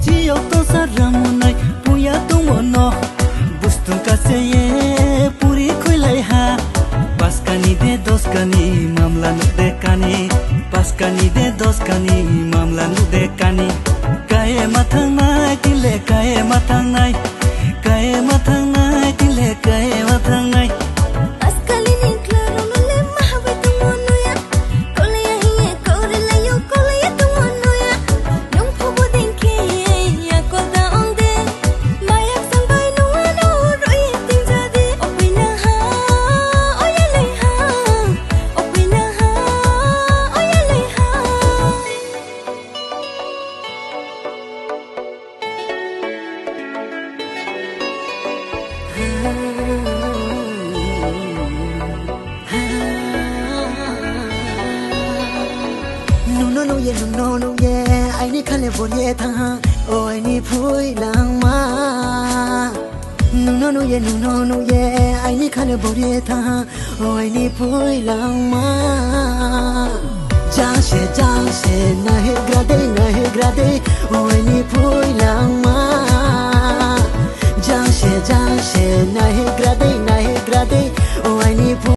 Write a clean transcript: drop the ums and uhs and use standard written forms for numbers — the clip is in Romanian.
Jiyo to saramunai puya tumono bustun kaseye puri khulai ha paskani de doskani mamla nu dekani paskani de doskani mamla nu dekani kae mathang nai tile kae mathang nai kae mathang nai tile kae mathang nai No yeah, I need California tha, oh I need pui lang ma. No yeah, I need California tha, oh I need pui lang ma. Jang se nahi grade, oh I need pui lang ma. Jang se nahi